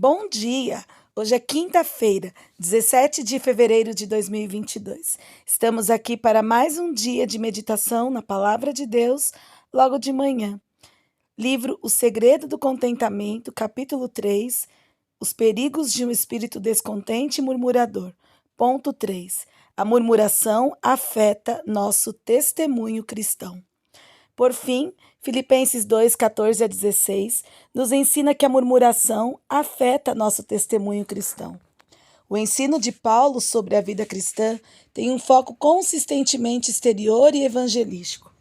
Bom dia! Hoje é quinta-feira, 17 de fevereiro de 2022. Estamos aqui para mais um dia de meditação na Palavra de Deus, logo de manhã. Livro O Segredo do Contentamento, capítulo 3, Os Perigos de um Espírito Descontente e Murmurador. Ponto 3. A murmuração afeta nosso testemunho cristão. Por fim, Filipenses 2, 14 a 16, nos ensina que a murmuração afeta nosso testemunho cristão. O ensino de Paulo sobre a vida cristã tem um foco consistentemente exterior e evangelístico.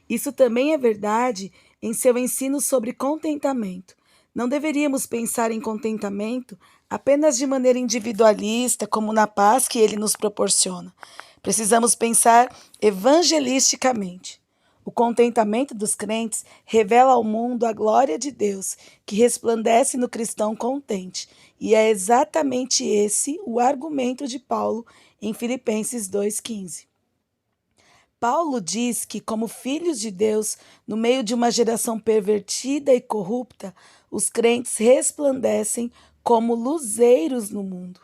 Isso também é verdade em seu ensino sobre contentamento. Não deveríamos pensar em contentamento apenas de maneira individualista, como na paz que ele nos proporciona. Precisamos pensar evangelisticamente. O contentamento dos crentes revela ao mundo a glória de Deus, que resplandece no cristão contente. E é exatamente esse o argumento de Paulo em Filipenses 2,15. Paulo diz que, como filhos de Deus, no meio de uma geração pervertida e corrupta, os crentes resplandecem como luzeiros no mundo.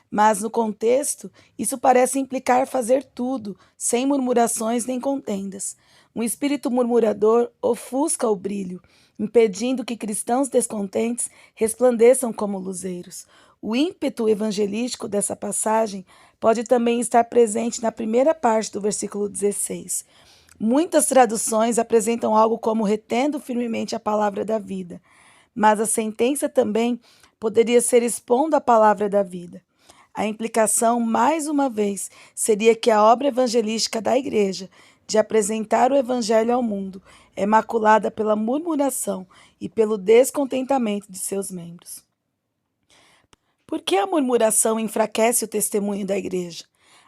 Mas, no contexto, isso parece implicar fazer tudo, sem murmurações nem contendas. Um espírito murmurador ofusca o brilho, impedindo que cristãos descontentes resplandeçam como luzeiros. O ímpeto evangelístico dessa passagem pode também estar presente na primeira parte do versículo 16. Muitas traduções apresentam algo como retendo firmemente a palavra da vida, mas a sentença também poderia ser expondo a palavra da vida. A implicação, mais uma vez, seria que a obra evangelística da igreja, de apresentar o evangelho ao mundo, é maculada pela murmuração e pelo descontentamento de seus membros. Por que a murmuração enfraquece o testemunho da igreja?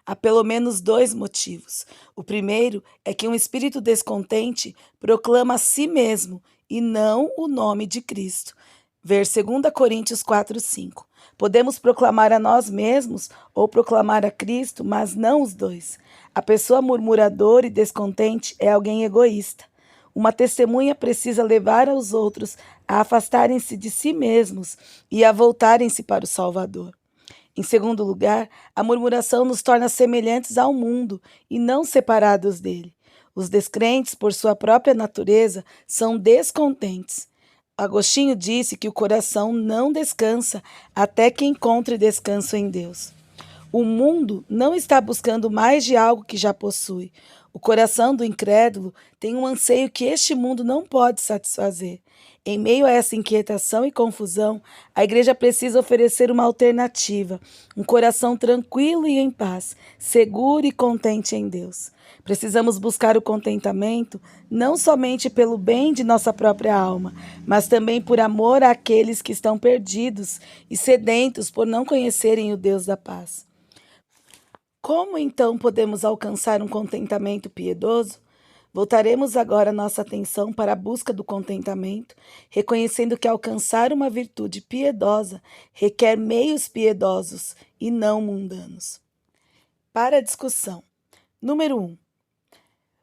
Há pelo menos dois motivos. O primeiro é que um espírito descontente proclama a si mesmo e não o nome de Cristo. Ver 2 Coríntios 4:5. Podemos proclamar a nós mesmos ou proclamar a Cristo, mas não os dois. A pessoa murmuradora e descontente é alguém egoísta. Uma testemunha precisa levar aos outros a afastarem-se de si mesmos e a voltarem-se para o Salvador. Em segundo lugar, a murmuração nos torna semelhantes ao mundo e não separados dele. Os descrentes, por sua própria natureza, são descontentes. Agostinho disse que o coração não descansa até que encontre descanso em Deus. O mundo não está buscando mais de algo que já possui. O coração do incrédulo tem um anseio que este mundo não pode satisfazer. Em meio a essa inquietação e confusão, a igreja precisa oferecer uma alternativa, um coração tranquilo e em paz, seguro e contente em Deus. Precisamos buscar o contentamento não somente pelo bem de nossa própria alma, mas também por amor àqueles que estão perdidos e sedentos por não conhecerem o Deus da paz. Como então podemos alcançar um contentamento piedoso? Voltaremos agora nossa atenção para a busca do contentamento, reconhecendo que alcançar uma virtude piedosa requer meios piedosos e não mundanos. Para a discussão. Número 1.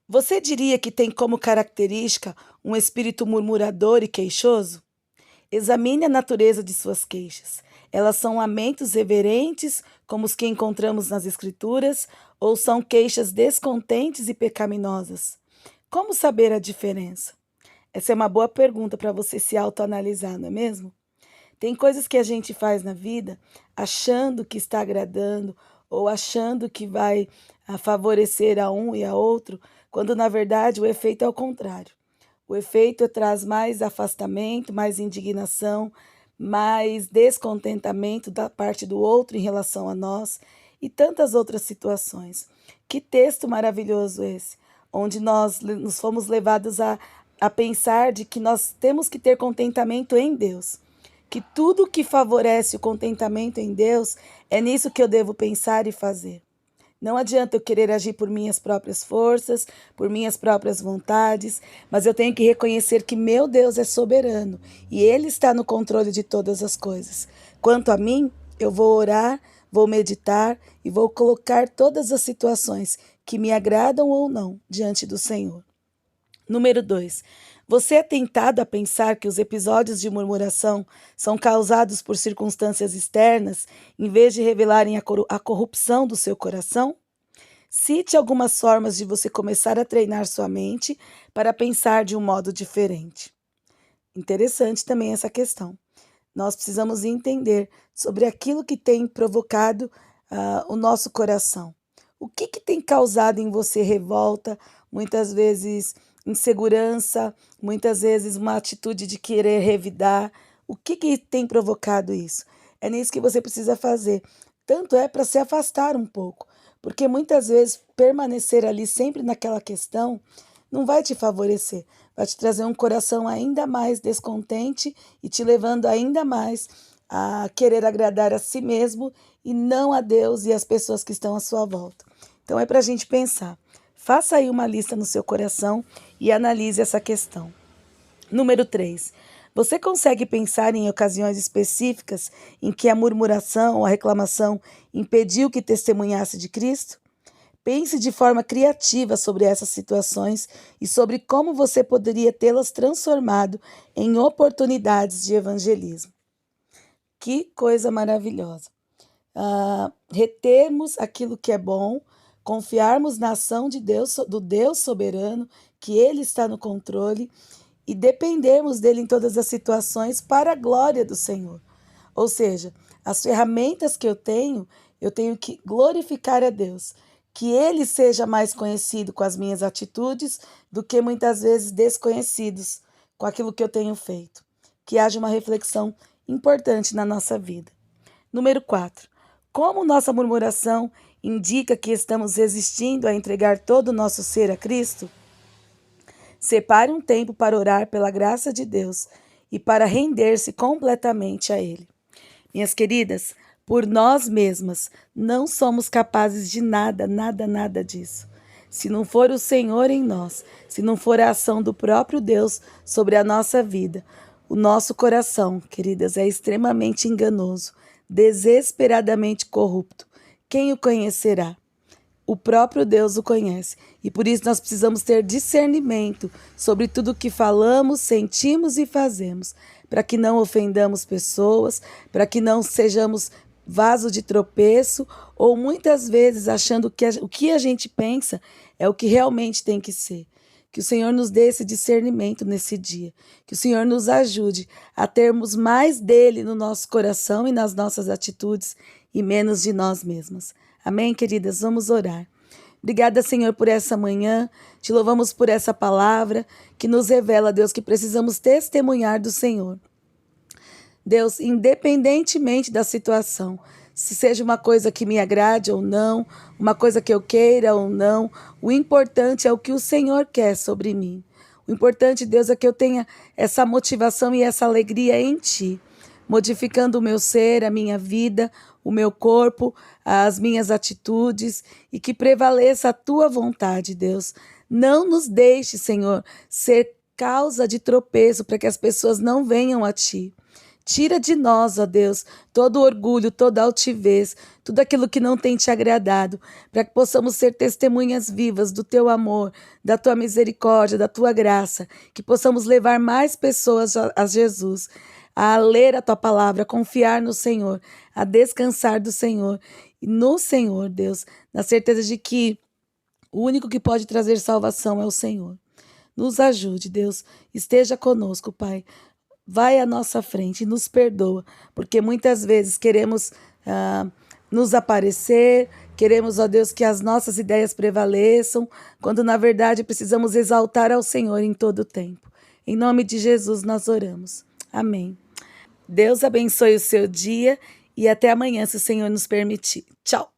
Você diria que tem como característica um espírito murmurador e queixoso? Examine a natureza de suas queixas. Elas são lamentos reverentes, como os que encontramos nas Escrituras, ou são queixas descontentes e pecaminosas? Como saber a diferença? Essa é uma boa pergunta para você se autoanalisar, não é mesmo? Tem coisas que a gente faz na vida achando que está agradando ou achando que vai favorecer a um e a outro, quando na verdade o efeito é o contrário. O efeito traz mais afastamento, mais indignação, mais descontentamento da parte do outro em relação a nós e tantas outras situações. Que texto maravilhoso esse, onde nós nos fomos levados a pensar de que nós temos que ter contentamento em Deus. Que tudo que favorece o contentamento em Deus é nisso que eu devo pensar e fazer. Não adianta eu querer agir por minhas próprias forças, por minhas próprias vontades, mas eu tenho que reconhecer que meu Deus é soberano e Ele está no controle de todas as coisas. Quanto a mim, eu vou orar, vou meditar e vou colocar todas as situações que me agradam ou não diante do Senhor. Número 2. Você é tentado a pensar que os episódios de murmuração são causados por circunstâncias externas, em vez de revelarem a corrupção do seu coração? Cite algumas formas de você começar a treinar sua mente para pensar de um modo diferente. Interessante também essa questão. Nós precisamos entender sobre aquilo que tem provocado o nosso coração. O que tem causado em você revolta, muitas vezes insegurança, muitas vezes uma atitude de querer revidar? O que tem provocado isso? É nisso que você precisa fazer. Tanto é para se afastar um pouco, porque muitas vezes permanecer ali sempre naquela questão não vai te favorecer, vai te trazer um coração ainda mais descontente e te levando ainda mais a querer agradar a si mesmo e não a Deus e as pessoas que estão à sua volta. Então é para a gente pensar. Faça aí uma lista no seu coração e analise essa questão. Número 3. Você consegue pensar em ocasiões específicas em que a murmuração ou a reclamação impediu que testemunhasse de Cristo? Pense de forma criativa sobre essas situações e sobre como você poderia tê-las transformado em oportunidades de evangelismo. Que coisa maravilhosa! Retermos aquilo que é bom, confiarmos na ação de Deus, do Deus soberano, que Ele está no controle, e dependermos dele em todas as situações para a glória do Senhor. Ou seja, as ferramentas que eu tenho que glorificar a Deus, que Ele seja mais conhecido com as minhas atitudes do que muitas vezes desconhecidos com aquilo que eu tenho feito. Que haja uma reflexão importante na nossa vida. Número 4. Como nossa murmuração indica que estamos resistindo a entregar todo o nosso ser a Cristo? Separe um tempo para orar pela graça de Deus e para render-se completamente a Ele. Minhas queridas, por nós mesmas não somos capazes de nada, nada, nada disso. Se não for o Senhor em nós, se não for a ação do próprio Deus sobre a nossa vida, o nosso coração, queridas, é extremamente enganoso, desesperadamente corrupto. Quem o conhecerá? O próprio Deus o conhece e por isso nós precisamos ter discernimento sobre tudo o que falamos, sentimos e fazemos, para que não ofendamos pessoas, para que não sejamos vaso de tropeço ou muitas vezes achando que o que a gente pensa é o que realmente tem que ser. Que o Senhor nos dê esse discernimento nesse dia, que o Senhor nos ajude a termos mais dele no nosso coração e nas nossas atitudes e menos de nós mesmas. Amém, queridas? Vamos orar. Obrigada, Senhor, por essa manhã. Te louvamos por essa palavra que nos revela, Deus, que precisamos testemunhar do Senhor. Deus, independentemente da situação, se seja uma coisa que me agrade ou não, uma coisa que eu queira ou não, o importante é o que o Senhor quer sobre mim. O importante, Deus, é que eu tenha essa motivação e essa alegria em Ti, modificando o meu ser, a minha vida, o meu corpo, as minhas atitudes e que prevaleça a Tua vontade, Deus. Não nos deixe, Senhor, ser causa de tropeço para que as pessoas não venham a Ti. Tira de nós, ó Deus, todo o orgulho, toda a altivez, tudo aquilo que não tem te agradado, para que possamos ser testemunhas vivas do teu amor, da tua misericórdia, da tua graça, que possamos levar mais pessoas a Jesus, a ler a tua palavra, a confiar no Senhor, a descansar do Senhor e no Senhor, Deus, na certeza de que o único que pode trazer salvação é o Senhor. Nos ajude, Deus, esteja conosco, Pai. Vai à nossa frente e nos perdoa, porque muitas vezes queremos nos aparecer, queremos, ó Deus, que as nossas ideias prevaleçam, quando na verdade precisamos exaltar ao Senhor em todo o tempo. Em nome de Jesus nós oramos. Amém. Deus abençoe o seu dia e até amanhã, se o Senhor nos permitir. Tchau.